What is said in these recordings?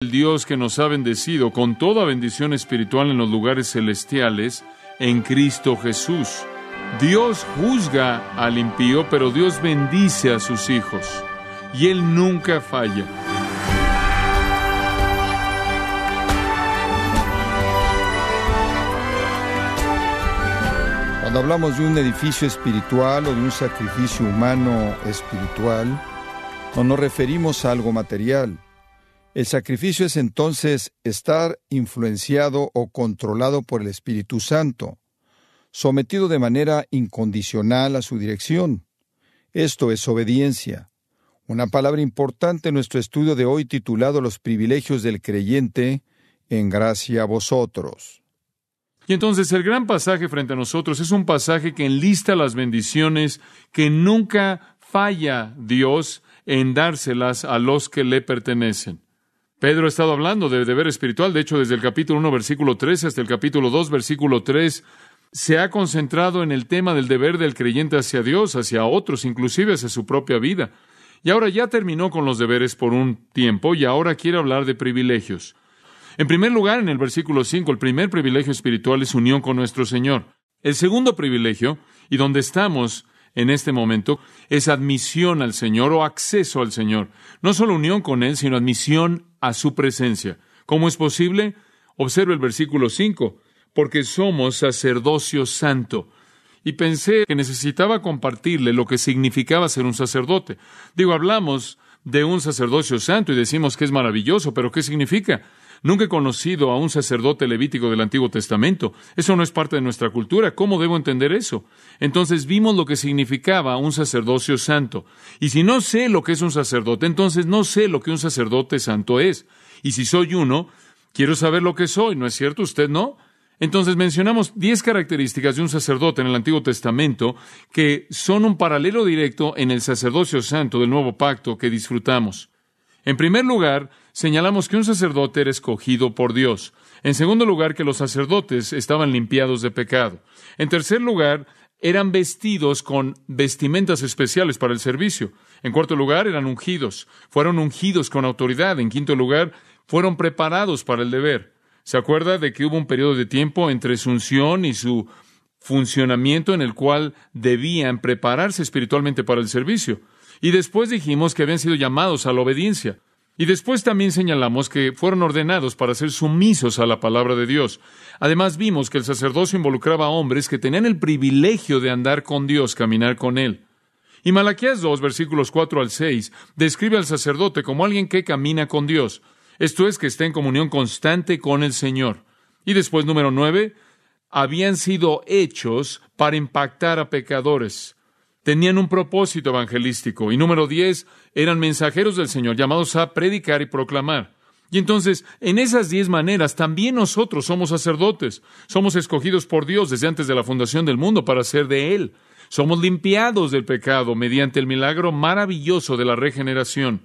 El Dios que nos ha bendecido con toda bendición espiritual en los lugares celestiales en Cristo Jesús. Dios juzga al impío, pero Dios bendice a sus hijos, y Él nunca falla. Cuando hablamos de un edificio espiritual o de un sacrificio humano espiritual, no nos referimos a algo material. El sacrificio es entonces estar influenciado o controlado por el Espíritu Santo, sometido de manera incondicional a su dirección. Esto es obediencia. Una palabra importante en nuestro estudio de hoy titulado Los privilegios del creyente en gracia a vosotros. Y entonces el gran pasaje frente a nosotros es un pasaje que enlista las bendiciones que nunca falla Dios en dárselas a los que le pertenecen. Pedro ha estado hablando de deber espiritual. De hecho, desde el capítulo 1, versículo 13, hasta el capítulo 2, versículo 3, se ha concentrado en el tema del deber del creyente hacia Dios, hacia otros, inclusive hacia su propia vida. Y ahora ya terminó con los deberes por un tiempo, y ahora quiere hablar de privilegios. En primer lugar, en el versículo 5, el primer privilegio espiritual es unión con nuestro Señor. El segundo privilegio, y donde estamos en este momento, es admisión al Señor o acceso al Señor. No solo unión con Él, sino admisión a su presencia. ¿Cómo es posible? Observe el versículo 5. Porque somos sacerdocio santo. Y pensé que necesitaba compartirle lo que significaba ser un sacerdote. Hablamos de un sacerdocio santo y decimos que es maravilloso, pero ¿qué significa? Nunca he conocido a un sacerdote levítico del Antiguo Testamento. Eso no es parte de nuestra cultura. ¿Cómo debo entender eso? Entonces vimos lo que significaba un sacerdocio santo. Y si no sé lo que es un sacerdote, entonces no sé lo que un sacerdote santo es. Y si soy uno, quiero saber lo que soy. ¿No es cierto? ¿Usted no? Entonces mencionamos 10 características de un sacerdote en el Antiguo Testamento que son un paralelo directo en el sacerdocio santo del Nuevo Pacto que disfrutamos. En primer lugar, señalamos que un sacerdote era escogido por Dios. En segundo lugar, que los sacerdotes estaban limpiados de pecado. En tercer lugar, eran vestidos con vestimentas especiales para el servicio. En cuarto lugar, eran ungidos. Fueron ungidos con autoridad. En quinto lugar, fueron preparados para el deber. ¿Se acuerda de que hubo un periodo de tiempo entre su unción y su funcionamiento en el cual debían prepararse espiritualmente para el servicio? Y después dijimos que habían sido llamados a la obediencia. Y después también señalamos que fueron ordenados para ser sumisos a la palabra de Dios. Además vimos que el sacerdocio involucraba a hombres que tenían el privilegio de andar con Dios, caminar con Él. Y Malaquías 2, versículos 4 al 6, describe al sacerdote como alguien que camina con Dios. Esto es, que está en comunión constante con el Señor. Y después, número 9, habían sido hechos para impactar a pecadores. Tenían un propósito evangelístico. Y número 10, eran mensajeros del Señor, llamados a predicar y proclamar. Y entonces, en esas 10 maneras, también nosotros somos sacerdotes. Somos escogidos por Dios desde antes de la fundación del mundo para ser de Él. Somos limpiados del pecado mediante el milagro maravilloso de la regeneración.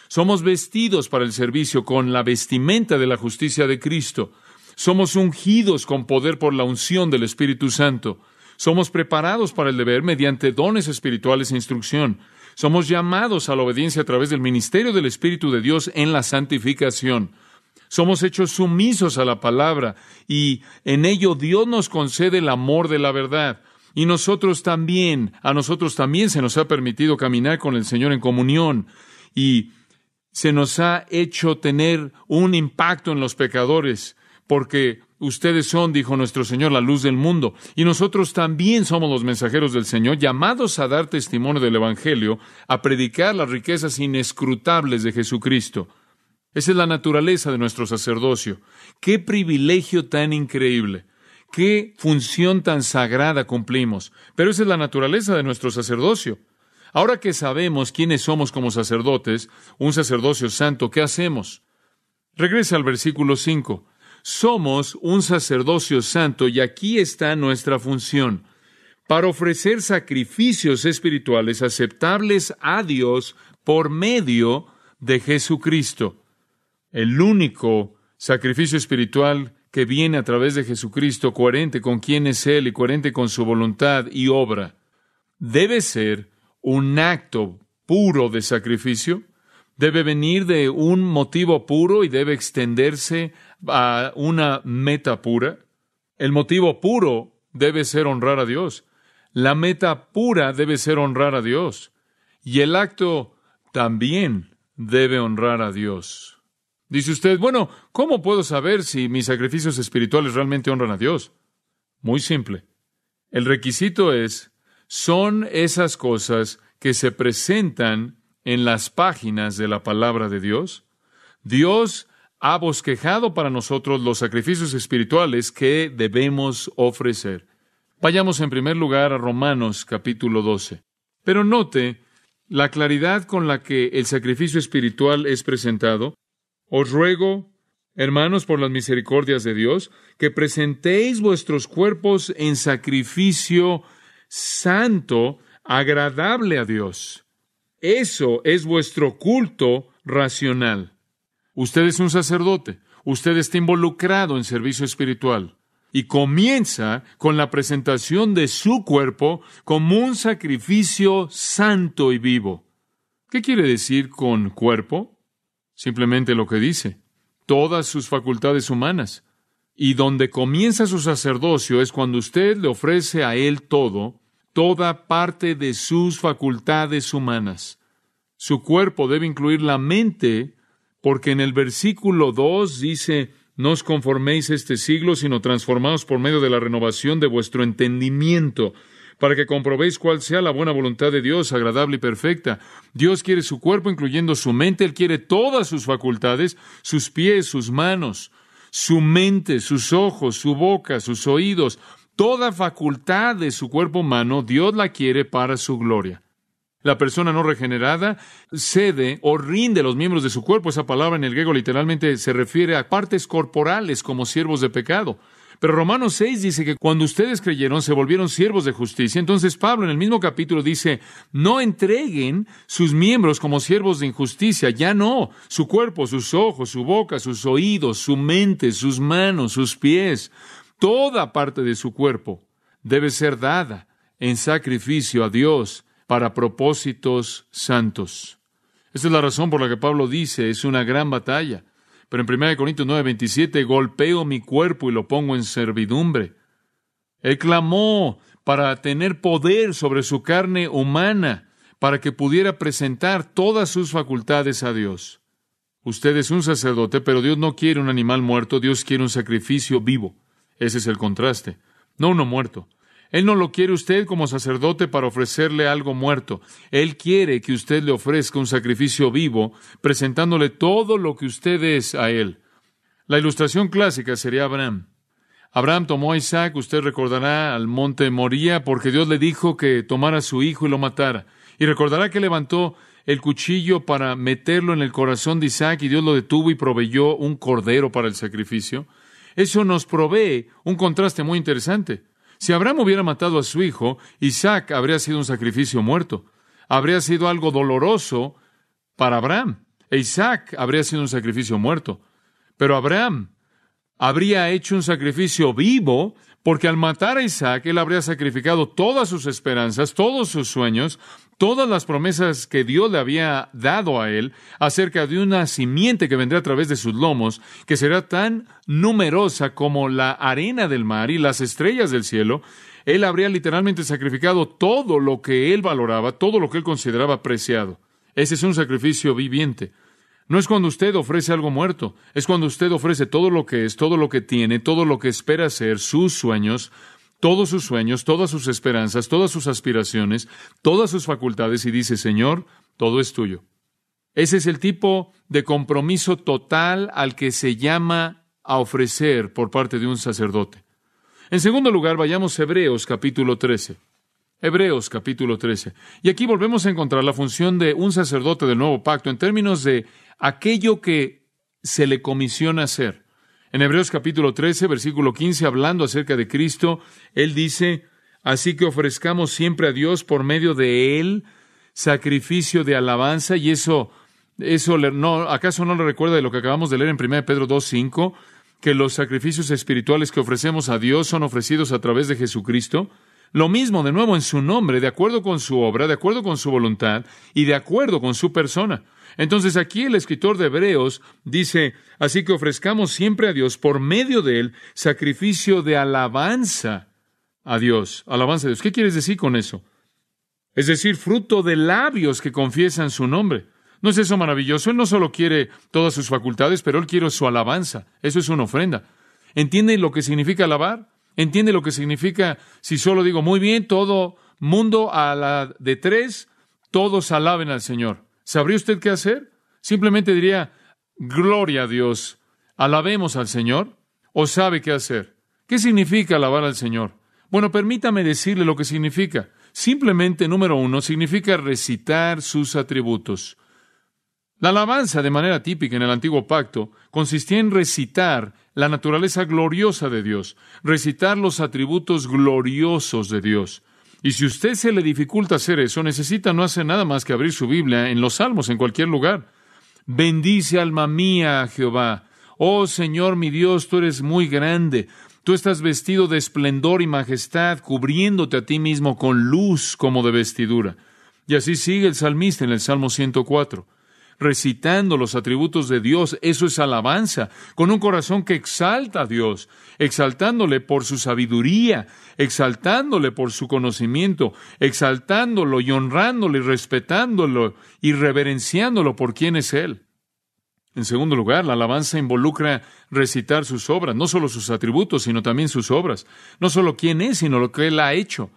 Somos vestidos para el servicio con la vestimenta de la justicia de Cristo. Somos ungidos con poder por la unción del Espíritu Santo. Somos preparados para el deber mediante dones espirituales e instrucción. Somos llamados a la obediencia a través del ministerio del Espíritu de Dios en la santificación. Somos hechos sumisos a la palabra y en ello Dios nos concede el amor de la verdad. Y a nosotros también se nos ha permitido caminar con el Señor en comunión y se nos ha hecho tener un impacto en los pecadores, porque ustedes son, dijo nuestro Señor, la luz del mundo. Y nosotros también somos los mensajeros del Señor, llamados a dar testimonio del Evangelio, a predicar las riquezas inescrutables de Jesucristo. Esa es la naturaleza de nuestro sacerdocio. ¡Qué privilegio tan increíble! ¡Qué función tan sagrada cumplimos! Pero esa es la naturaleza de nuestro sacerdocio. Ahora que sabemos quiénes somos como sacerdotes, un sacerdocio santo, ¿qué hacemos? Regresa al versículo 5. Somos un sacerdocio santo y aquí está nuestra función, para ofrecer sacrificios espirituales aceptables a Dios por medio de Jesucristo. El único sacrificio espiritual que viene a través de Jesucristo, coherente con quién es Él y coherente con su voluntad y obra, debe ser un acto puro de sacrificio, Debe venir de un motivo puro y debe extenderse a una meta pura. El motivo puro debe ser honrar a Dios. La meta pura debe ser honrar a Dios. Y el acto también debe honrar a Dios. Dice usted, bueno, ¿cómo puedo saber si mis sacrificios espirituales realmente honran a Dios? Muy simple. El requisito son esas cosas que se presentan en las páginas de la palabra de Dios. Dios ha bosquejado para nosotros los sacrificios espirituales que debemos ofrecer. Vayamos en primer lugar a Romanos capítulo 12. Pero note la claridad con la que el sacrificio espiritual es presentado. Os ruego, hermanos, por las misericordias de Dios, que presentéis vuestros cuerpos en sacrificio santo, agradable a Dios. Eso es vuestro culto racional. Usted es un sacerdote. Usted está involucrado en servicio espiritual. Y comienza con la presentación de su cuerpo como un sacrificio santo y vivo. ¿Qué quiere decir con cuerpo? Simplemente lo que dice. Todas sus facultades humanas. Y donde comienza su sacerdocio es cuando usted le ofrece a Él toda parte de sus facultades humanas. Su cuerpo debe incluir la mente, porque en el versículo 2 dice, no os conforméis a este siglo, sino transformaos por medio de la renovación de vuestro entendimiento, para que comprobéis cuál sea la buena voluntad de Dios, agradable y perfecta. Dios quiere su cuerpo, incluyendo su mente. Él quiere todas sus facultades, sus pies, sus manos, su mente, sus ojos, su boca, sus oídos. Toda facultad de su cuerpo humano, Dios la quiere para su gloria. La persona no regenerada cede o rinde los miembros de su cuerpo. Esa palabra en el griego literalmente se refiere a partes corporales como siervos de pecado. Pero Romanos 6 dice que cuando ustedes creyeron, se volvieron siervos de justicia. Entonces Pablo en el mismo capítulo dice, no entreguen sus miembros como siervos de injusticia. Ya no. Su cuerpo, sus ojos, su boca, sus oídos, su mente, sus manos, sus pies, toda parte de su cuerpo debe ser dada en sacrificio a Dios para propósitos santos. Esta es la razón por la que Pablo dice, es una gran batalla. Pero en 1 Corintios 9:27, golpeo mi cuerpo y lo pongo en servidumbre. Él clamó para tener poder sobre su carne humana, para que pudiera presentar todas sus facultades a Dios. Usted es un sacerdote, pero Dios no quiere un animal muerto, Dios quiere un sacrificio vivo. Ese es el contraste, no uno muerto. Él no lo quiere usted como sacerdote para ofrecerle algo muerto. Él quiere que usted le ofrezca un sacrificio vivo, presentándole todo lo que usted es a Él. La ilustración clásica sería Abraham. Abraham tomó a Isaac, usted recordará, al monte Moría, porque Dios le dijo que tomara a su hijo y lo matara. Y recordará que levantó el cuchillo para meterlo en el corazón de Isaac, y Dios lo detuvo y proveyó un cordero para el sacrificio. Eso nos provee un contraste muy interesante. Si Abraham hubiera matado a su hijo, Isaac habría sido un sacrificio muerto. Habría sido algo doloroso para Abraham. E Isaac habría sido un sacrificio muerto. Pero Abraham habría hecho un sacrificio vivo, porque al matar a Isaac, él habría sacrificado todas sus esperanzas, todos sus sueños, todas las promesas que Dios le había dado a él acerca de una simiente que vendrá a través de sus lomos, que será tan numerosa como la arena del mar y las estrellas del cielo. Él habría literalmente sacrificado todo lo que él valoraba, todo lo que él consideraba preciado. Ese es un sacrificio viviente. No es cuando usted ofrece algo muerto, es cuando usted ofrece todo lo que es, todo lo que tiene, todo lo que espera ser, sus sueños, todas sus esperanzas, todas sus aspiraciones, todas sus facultades, y dice, Señor, todo es tuyo. Ese es el tipo de compromiso total al que se llama a ofrecer por parte de un sacerdote. En segundo lugar, vayamos a Hebreos capítulo 13. Hebreos capítulo 13. Y aquí volvemos a encontrar la función de un sacerdote del nuevo pacto en términos de aquello que se le comisiona hacer. En Hebreos capítulo 13, versículo 15, hablando acerca de Cristo, él dice, así que ofrezcamos siempre a Dios por medio de Él sacrificio de alabanza. Y ¿acaso no le recuerda de lo que acabamos de leer en 1 Pedro 2:5? Que los sacrificios espirituales que ofrecemos a Dios son ofrecidos a través de Jesucristo. Lo mismo, de nuevo, en su nombre, de acuerdo con su obra, de acuerdo con su voluntad y de acuerdo con su persona. Entonces aquí el escritor de Hebreos dice, así que ofrezcamos siempre a Dios por medio de él sacrificio de alabanza a Dios. Alabanza a Dios. ¿Qué quieres decir con eso? Es decir, fruto de labios que confiesan su nombre. ¿No es eso maravilloso? Él no solo quiere todas sus facultades, pero Él quiere su alabanza. Eso es una ofrenda. ¿Entiende lo que significa alabar? ¿Entiende lo que significa si solo digo, muy bien, todo mundo a la de 3, todos alaben al Señor? ¿Sabría usted qué hacer? Simplemente diría, gloria a Dios, alabemos al Señor. ¿O sabe qué hacer? ¿Qué significa alabar al Señor? Bueno, permítame decirle lo que significa. Simplemente, número 1, significa recitar sus atributos. La alabanza, de manera típica en el Antiguo Pacto, consistía en recitar la naturaleza gloriosa de Dios, recitar los atributos gloriosos de Dios. Y si a usted se le dificulta hacer eso, necesita no hacer nada más que abrir su Biblia en los Salmos, en cualquier lugar. Bendice, alma mía, a Jehová. Oh Señor mi Dios, tú eres muy grande. Tú estás vestido de esplendor y majestad, cubriéndote a ti mismo con luz como de vestidura. Y así sigue el salmista en el Salmo 104. Recitando los atributos de Dios, eso es alabanza, con un corazón que exalta a Dios, exaltándole por su sabiduría, exaltándole por su conocimiento, exaltándolo y honrándolo y respetándolo y reverenciándolo por quién es Él. En segundo lugar, la alabanza involucra recitar sus obras, no solo sus atributos, sino también sus obras, no solo quién es, sino lo que Él ha hecho.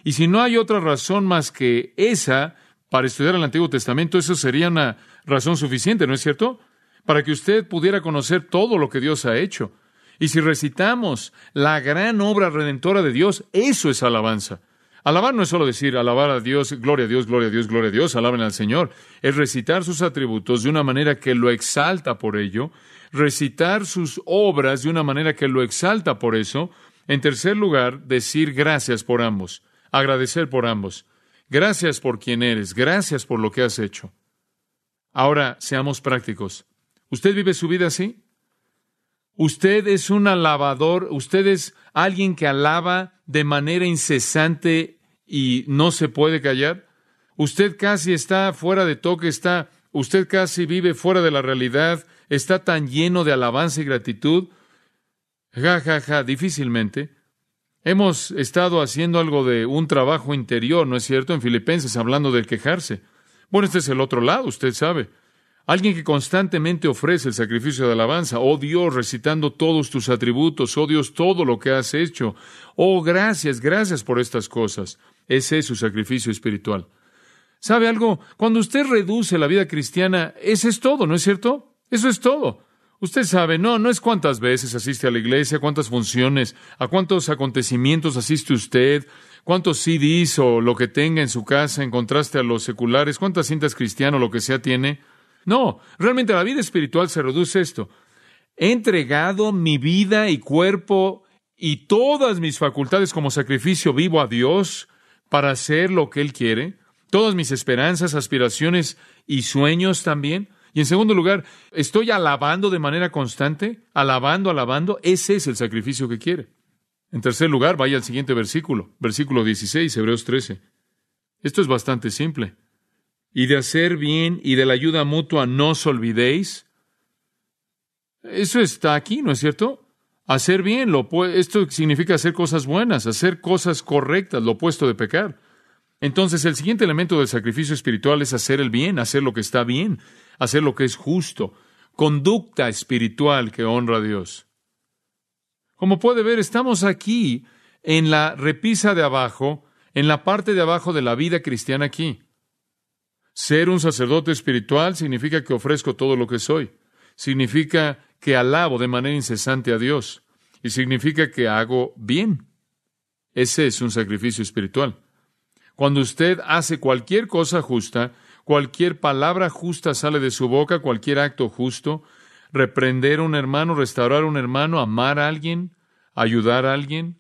Y si no hay otra razón más que esa, para estudiar el Antiguo Testamento, eso sería una razón suficiente, ¿no es cierto? Para que usted pudiera conocer todo lo que Dios ha hecho. Y si recitamos la gran obra redentora de Dios, eso es alabanza. Alabar no es solo decir, alabar a Dios, gloria a Dios, gloria a Dios, gloria a Dios, alaben al Señor. Es recitar sus atributos de una manera que lo exalta por ello, recitar sus obras de una manera que lo exalta por eso. En tercer lugar, decir gracias por ambos, agradecer por ambos. Gracias por quien eres, gracias por lo que has hecho. Ahora, seamos prácticos. ¿Usted vive su vida así? ¿Usted es un alabador? ¿Usted es alguien que alaba de manera incesante y no se puede callar? ¿Usted casi está fuera de toque? ¿Usted casi vive fuera de la realidad? ¿Está tan lleno de alabanza y gratitud? Difícilmente. Hemos estado haciendo algo de un trabajo interior, ¿no es cierto? En Filipenses, hablando del quejarse. Bueno, este es el otro lado, usted sabe. Alguien que constantemente ofrece el sacrificio de alabanza. Oh Dios, recitando todos tus atributos. Oh Dios, todo lo que has hecho. Oh, gracias por estas cosas. Ese es su sacrificio espiritual. ¿Sabe algo? Cuando usted reduce la vida cristiana, eso es todo, ¿no es cierto? Eso es todo. Usted sabe, no es cuántas veces asiste a la iglesia, cuántas funciones, a cuántos acontecimientos asiste usted, cuántos CDs o lo que tenga en su casa en contraste a los seculares, cuántas cintas cristianas o lo que sea tiene. No, realmente la vida espiritual se reduce a esto. He entregado mi vida y cuerpo y todas mis facultades como sacrificio vivo a Dios para hacer lo que Él quiere, todas mis esperanzas, aspiraciones y sueños también. Y en segundo lugar, ¿estoy alabando de manera constante? Alabando. Ese es el sacrificio que quiere. En tercer lugar, vaya al siguiente versículo. Versículo 16, Hebreos 13. Esto es bastante simple. Y de hacer bien y de la ayuda mutua no os olvidéis. Eso está aquí, ¿no es cierto? Hacer bien, esto significa hacer cosas buenas, hacer cosas correctas, lo opuesto de pecar. Entonces, el siguiente elemento del sacrificio espiritual es hacer el bien, hacer lo que está bien, hacer lo que es justo, conducta espiritual que honra a Dios. Como puede ver, estamos aquí en la repisa de abajo, en la parte de abajo de la vida cristiana aquí. Ser un sacerdote espiritual significa que ofrezco todo lo que soy. Significa que alabo de manera incesante a Dios. Y significa que hago bien. Ese es un sacrificio espiritual. Cuando usted hace cualquier cosa justa, cualquier palabra justa sale de su boca, cualquier acto justo, reprender a un hermano, restaurar a un hermano, amar a alguien, ayudar a alguien,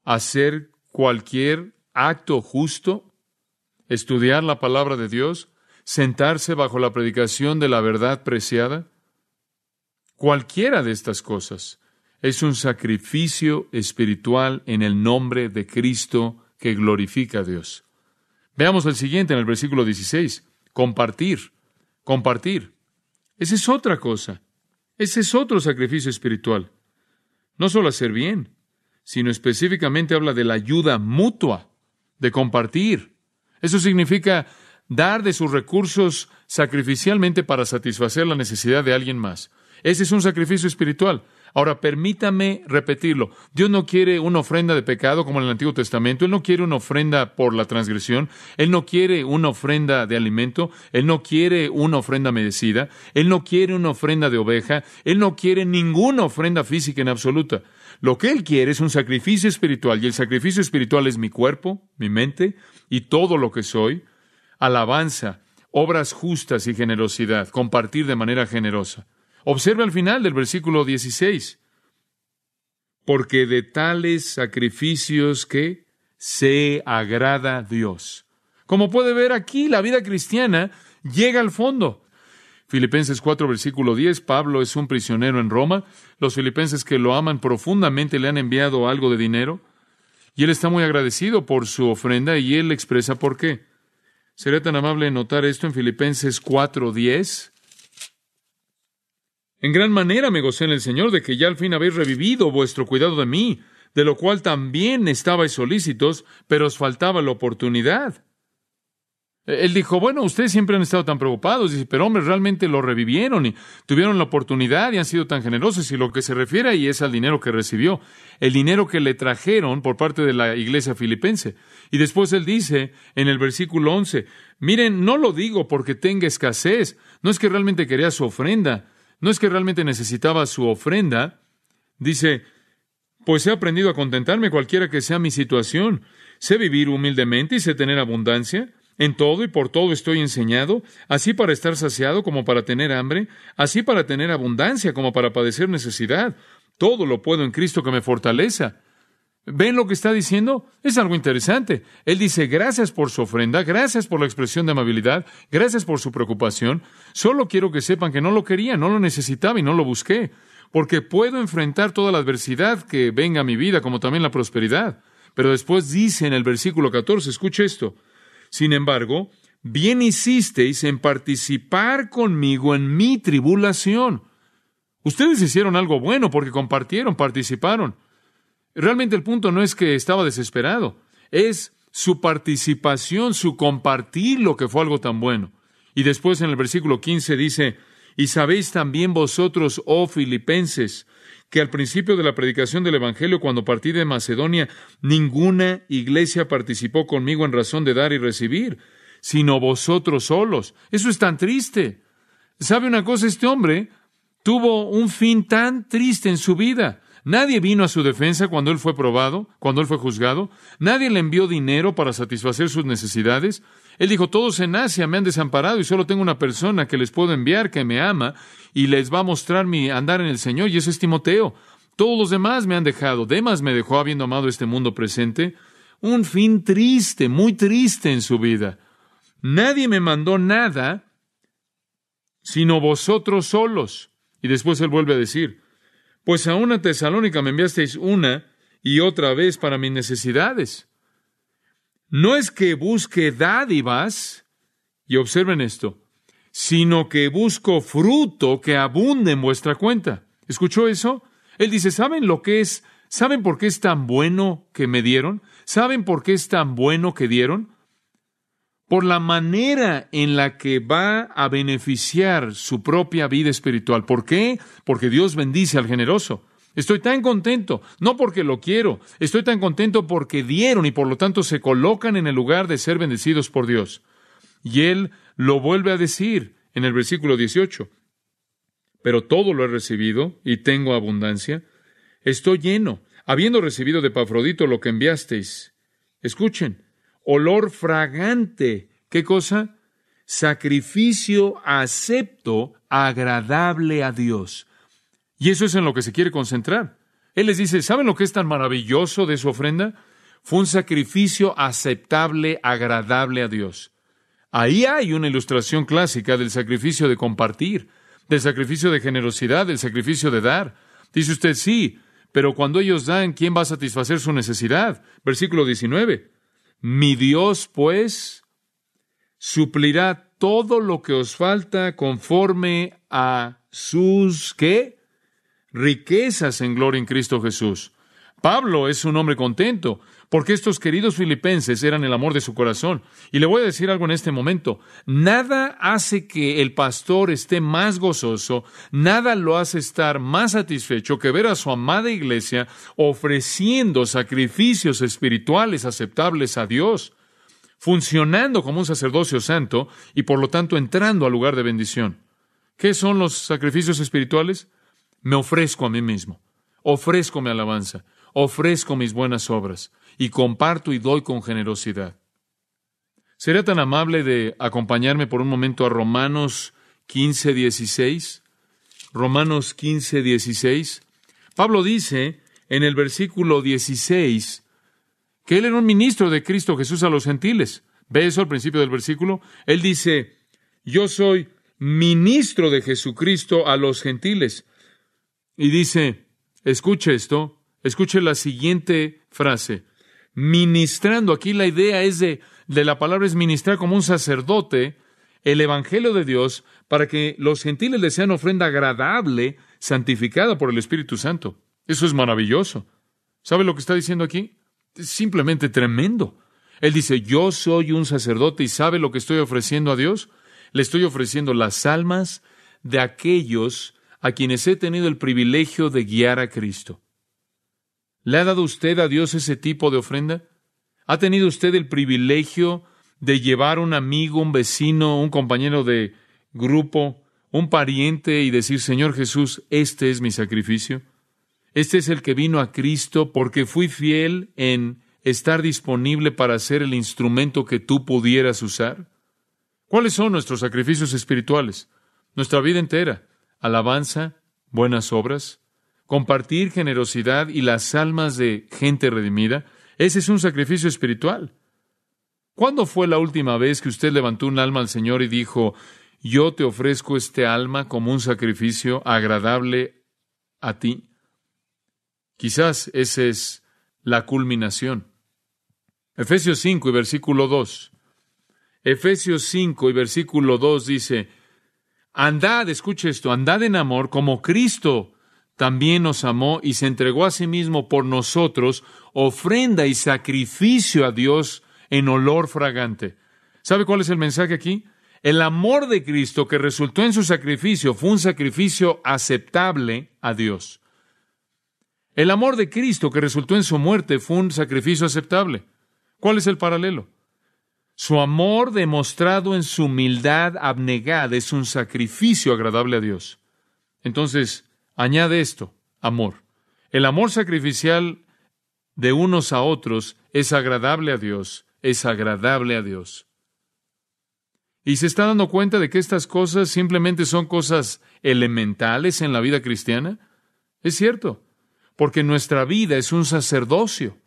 hacer cualquier acto justo, estudiar la palabra de Dios, sentarse bajo la predicación de la verdad preciada, cualquiera de estas cosas es un sacrificio espiritual en el nombre de Cristo que glorifica a Dios. Veamos el siguiente en el versículo 16. Compartir. Compartir. Esa es otra cosa. Ese es otro sacrificio espiritual. No solo hacer bien, sino específicamente habla de la ayuda mutua, de compartir. Eso significa dar de sus recursos sacrificialmente para satisfacer la necesidad de alguien más. Ese es un sacrificio espiritual. Ahora, permítame repetirlo. Dios no quiere una ofrenda de pecado como en el Antiguo Testamento. Él no quiere una ofrenda por la transgresión. Él no quiere una ofrenda de alimento. Él no quiere una ofrenda merecida. Él no quiere una ofrenda de oveja. Él no quiere ninguna ofrenda física en absoluta. Lo que Él quiere es un sacrificio espiritual, y el sacrificio espiritual es mi cuerpo, mi mente y todo lo que soy. Alabanza, obras justas y generosidad, compartir de manera generosa. Observe al final del versículo 16. Porque de tales sacrificios que se agrada Dios. Como puede ver aquí, la vida cristiana llega al fondo. Filipenses 4, versículo 10, Pablo es un prisionero en Roma. Los filipenses que lo aman profundamente le han enviado algo de dinero. Y él está muy agradecido por su ofrenda y él expresa por qué. ¿Sería tan amable notar esto en Filipenses 4, 10? En gran manera me gocé en el Señor de que ya al fin habéis revivido vuestro cuidado de mí, de lo cual también estabais solícitos, pero os faltaba la oportunidad. Él dijo, bueno, ustedes siempre han estado tan preocupados, dice, pero hombre, realmente lo revivieron y tuvieron la oportunidad y han sido tan generosos. Y lo que se refiere ahí es al dinero que recibió, el dinero que le trajeron por parte de la iglesia filipense. Y después él dice en el versículo 11, miren, no lo digo porque tenga escasez, no es que realmente quería su ofrenda, no es que realmente necesitaba su ofrenda. Dice, pues he aprendido a contentarme cualquiera que sea mi situación. Sé vivir humildemente y sé tener abundancia. En todo y por todo estoy enseñado, así para estar saciado como para tener hambre, así para tener abundancia como para padecer necesidad. Todo lo puedo en Cristo que me fortaleza. ¿Ven lo que está diciendo? Es algo interesante. Él dice, gracias por su ofrenda, gracias por la expresión de amabilidad, gracias por su preocupación. Solo quiero que sepan que no lo quería, no lo necesitaba y no lo busqué, porque puedo enfrentar toda la adversidad que venga a mi vida, como también la prosperidad. Pero después dice en el versículo 14, escuche esto, sin embargo, bien hicisteis en participar conmigo en mi tribulación. Ustedes hicieron algo bueno porque compartieron, participaron. Realmente el punto no es que estaba desesperado, es su participación, su compartir lo que fue algo tan bueno. Y después en el versículo 15 dice, y sabéis también vosotros, oh filipenses, que al principio de la predicación del Evangelio, cuando partí de Macedonia, ninguna iglesia participó conmigo en razón de dar y recibir, sino vosotros solos. Eso es tan triste. ¿Sabe una cosa? Este hombre tuvo un fin tan triste en su vida. Nadie vino a su defensa cuando él fue probado, cuando él fue juzgado. Nadie le envió dinero para satisfacer sus necesidades. Él dijo, todos en Asia me han desamparado y solo tengo una persona que les puedo enviar, que me ama y les va a mostrar mi andar en el Señor, y ese es Timoteo. Todos los demás me han dejado. Demas me dejó habiendo amado este mundo presente. Un fin triste, muy triste en su vida. Nadie me mandó nada, sino vosotros solos. Y después él vuelve a decir, pues a una Tesalónica me enviasteis una y otra vez para mis necesidades. No es que busque dádivas, y observen esto, sino que busco fruto que abunde en vuestra cuenta. ¿Escuchó eso? Él dice, ¿saben lo que es? ¿Saben por qué es tan bueno que me dieron? ¿Saben por qué es tan bueno que dieron? Por la manera en la que va a beneficiar su propia vida espiritual. ¿Por qué? Porque Dios bendice al generoso. Estoy tan contento, no porque lo quiero, estoy tan contento porque dieron y por lo tanto se colocan en el lugar de ser bendecidos por Dios. Y él lo vuelve a decir en el versículo 18. Pero todo lo he recibido y tengo abundancia. Estoy lleno, habiendo recibido de Epafrodito lo que enviasteis. Escuchen, olor fragante. ¿Qué cosa? Sacrificio acepto, agradable a Dios. Y eso es en lo que se quiere concentrar. Él les dice, ¿saben lo que es tan maravilloso de su ofrenda? Fue un sacrificio aceptable, agradable a Dios. Ahí hay una ilustración clásica del sacrificio de compartir, del sacrificio de generosidad, del sacrificio de dar. Dice usted, sí, pero cuando ellos dan, ¿quién va a satisfacer su necesidad? Versículo 19. Mi Dios, pues, suplirá todo lo que os falta conforme a sus, ¿qué? Riquezas en gloria en Cristo Jesús. Pablo es un hombre contento, porque estos queridos filipenses eran el amor de su corazón. Y le voy a decir algo en este momento. Nada hace que el pastor esté más gozoso, nada lo hace estar más satisfecho que ver a su amada iglesia ofreciendo sacrificios espirituales aceptables a Dios, funcionando como un sacerdocio santo y por lo tanto entrando al lugar de bendición. ¿Qué son los sacrificios espirituales? Me ofrezco a mí mismo, ofrezco mi alabanza, ofrezco mis buenas obras y comparto y doy con generosidad. ¿Sería tan amable de acompañarme por un momento a Romanos 15:16? Romanos 15:16. Pablo dice en el versículo 16 que él era un ministro de Cristo Jesús a los gentiles. ¿Ve eso al principio del versículo? Él dice, yo soy ministro de Jesucristo a los gentiles. Y dice, escuche esto, escuche la siguiente frase, ministrando. Aquí la idea es de la palabra es ministrar como un sacerdote el evangelio de Dios para que los gentiles le sean ofrenda agradable, santificada por el Espíritu Santo. Eso es maravilloso. ¿Sabe lo que está diciendo aquí? Es simplemente tremendo. Él dice, yo soy un sacerdote y ¿sabe lo que estoy ofreciendo a Dios? Le estoy ofreciendo las almas de aquellos a quienes he tenido el privilegio de guiar a Cristo. ¿Le ha dado usted a Dios ese tipo de ofrenda? ¿Ha tenido usted el privilegio de llevar un amigo, un vecino, un compañero de grupo, un pariente y decir, Señor Jesús, este es mi sacrificio? Este es el que vino a Cristo porque fui fiel en estar disponible para ser el instrumento que tú pudieras usar. ¿Cuáles son nuestros sacrificios espirituales? Nuestra vida entera. Alabanza, buenas obras, compartir generosidad y las almas de gente redimida. Ese es un sacrificio espiritual. ¿Cuándo fue la última vez que usted levantó un alma al Señor y dijo, yo te ofrezco este alma como un sacrificio agradable a ti? Quizás esa es la culminación. Efesios 5 y versículo 2. Efesios 5 y versículo 2 dice, andad, escuche esto, andad en amor como Cristo también nos amó y se entregó a sí mismo por nosotros, ofrenda y sacrificio a Dios en olor fragante. ¿Sabe cuál es el mensaje aquí? El amor de Cristo que resultó en su sacrificio fue un sacrificio aceptable a Dios. El amor de Cristo que resultó en su muerte fue un sacrificio aceptable. ¿Cuál es el paralelo? Su amor demostrado en su humildad abnegada es un sacrificio agradable a Dios. Entonces, añade esto, amor. El amor sacrificial de unos a otros es agradable a Dios, es agradable a Dios. ¿Y se está dando cuenta de que estas cosas simplemente son cosas elementales en la vida cristiana? Es cierto, porque nuestra vida es un sacerdocio.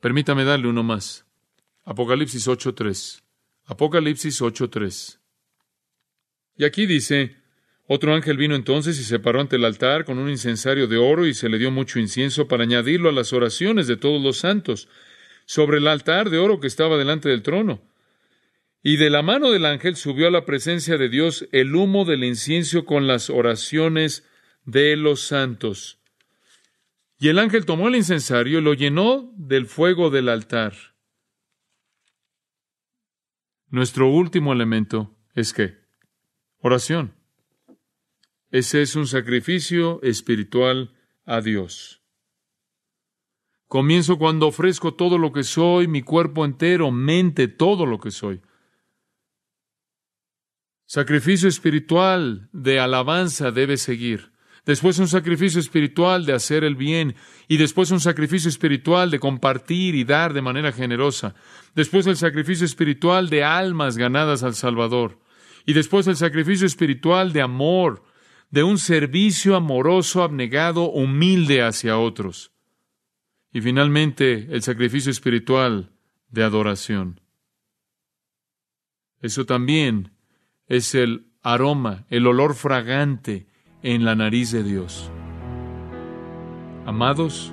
Permítame darle uno más. Apocalipsis 8:3. Apocalipsis 8:3. Y aquí dice, otro ángel vino entonces y se paró ante el altar con un incensario de oro y se le dio mucho incienso para añadirlo a las oraciones de todos los santos, sobre el altar de oro que estaba delante del trono. Y de la mano del ángel subió a la presencia de Dios el humo del incienso con las oraciones de los santos. Y el ángel tomó el incensario y lo llenó del fuego del altar. Nuestro último elemento es ¿qué? Oración. Ese es un sacrificio espiritual a Dios. Comienzo cuando ofrezco todo lo que soy, mi cuerpo entero, mente, todo lo que soy. Sacrificio espiritual de alabanza debe seguir. Después un sacrificio espiritual de hacer el bien. Y después un sacrificio espiritual de compartir y dar de manera generosa. Después el sacrificio espiritual de almas ganadas al Salvador. Y después el sacrificio espiritual de amor, de un servicio amoroso, abnegado, humilde hacia otros. Y finalmente el sacrificio espiritual de adoración. Eso también es el aroma, el olor fragante en la nariz de Dios. Amados,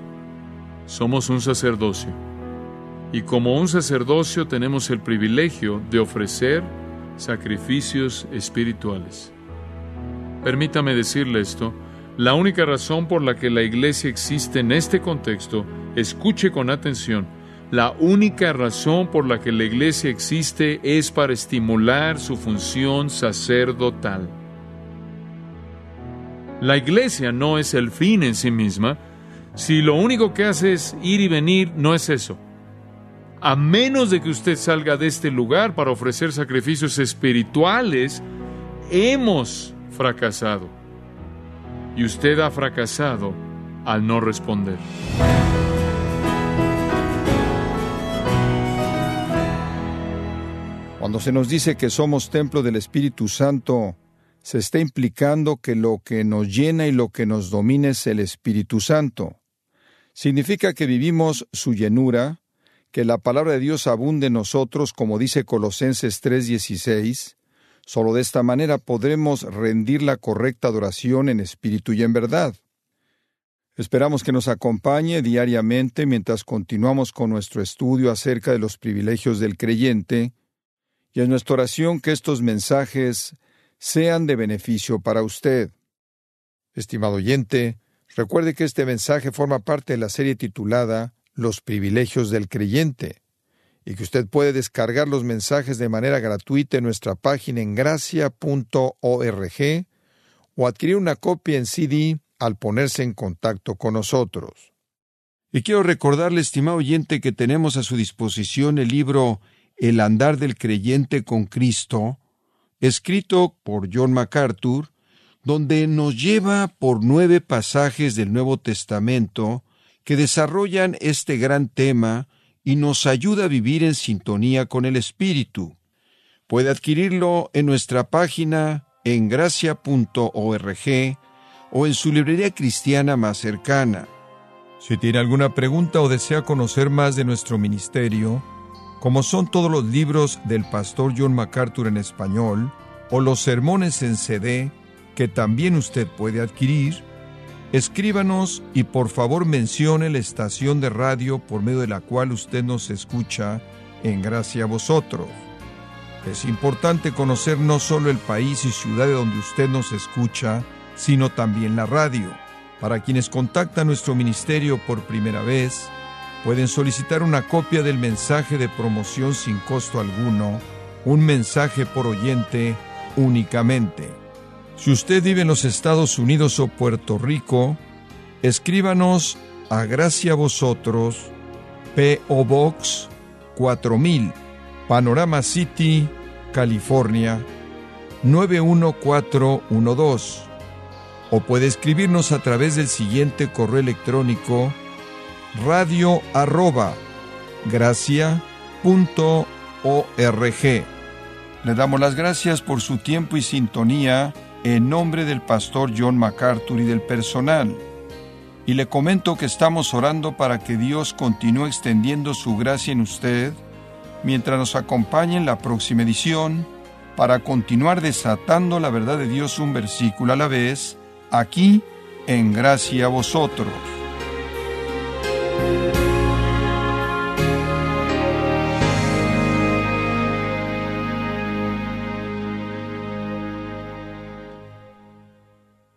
somos un sacerdocio. Y como un sacerdocio tenemos el privilegio de ofrecer sacrificios espirituales. Permítame decirle esto, la única razón por la que la iglesia existe en este contexto, escuche con atención, la única razón por la que la iglesia existe es para estimular su función sacerdotal. La iglesia no es el fin en sí misma. Si lo único que hace es ir y venir, no es eso. A menos de que usted salga de este lugar para ofrecer sacrificios espirituales, hemos fracasado. Y usted ha fracasado al no responder. Cuando se nos dice que somos templo del Espíritu Santo, se está implicando que lo que nos llena y lo que nos domina es el Espíritu Santo. Significa que vivimos su llenura, que la palabra de Dios abunde en nosotros, como dice Colosenses 3:16. Solo de esta manera podremos rendir la correcta adoración en espíritu y en verdad. Esperamos que nos acompañe diariamente mientras continuamos con nuestro estudio acerca de los privilegios del creyente, y es nuestra oración que estos mensajes sean de beneficio para usted. Estimado oyente, recuerde que este mensaje forma parte de la serie titulada Los privilegios del creyente, y que usted puede descargar los mensajes de manera gratuita en nuestra página en gracia.org o adquirir una copia en CD al ponerse en contacto con nosotros. Y quiero recordarle, estimado oyente, que tenemos a su disposición el libro El andar del creyente con Cristo, escrito por John MacArthur, donde nos lleva por 9 pasajes del Nuevo Testamento que desarrollan este gran tema y nos ayuda a vivir en sintonía con el Espíritu. Puede adquirirlo en nuestra página en gracia.org o en su librería cristiana más cercana. Si tiene alguna pregunta o desea conocer más de nuestro ministerio, como son todos los libros del pastor John MacArthur en español, o los sermones en CD, que también usted puede adquirir, escríbanos y por favor mencione la estación de radio por medio de la cual usted nos escucha en Gracia a Vosotros. Es importante conocer no solo el país y ciudad de donde usted nos escucha, sino también la radio. Para quienes contactan nuestro ministerio por primera vez, pueden solicitar una copia del mensaje de promoción sin costo alguno, un mensaje por oyente únicamente. Si usted vive en los Estados Unidos o Puerto Rico, escríbanos a Gracia a Vosotros, P.O. Box 4000, Panorama City, California, 91412. O puede escribirnos a través del siguiente correo electrónico: radio@gracia.org. Le damos las gracias por su tiempo y sintonía en nombre del pastor John MacArthur y del personal. Y le comento que estamos orando para que Dios continúe extendiendo su gracia en usted mientras nos acompañe en la próxima edición para continuar desatando la verdad de Dios un versículo a la vez, aquí en Gracia a Vosotros.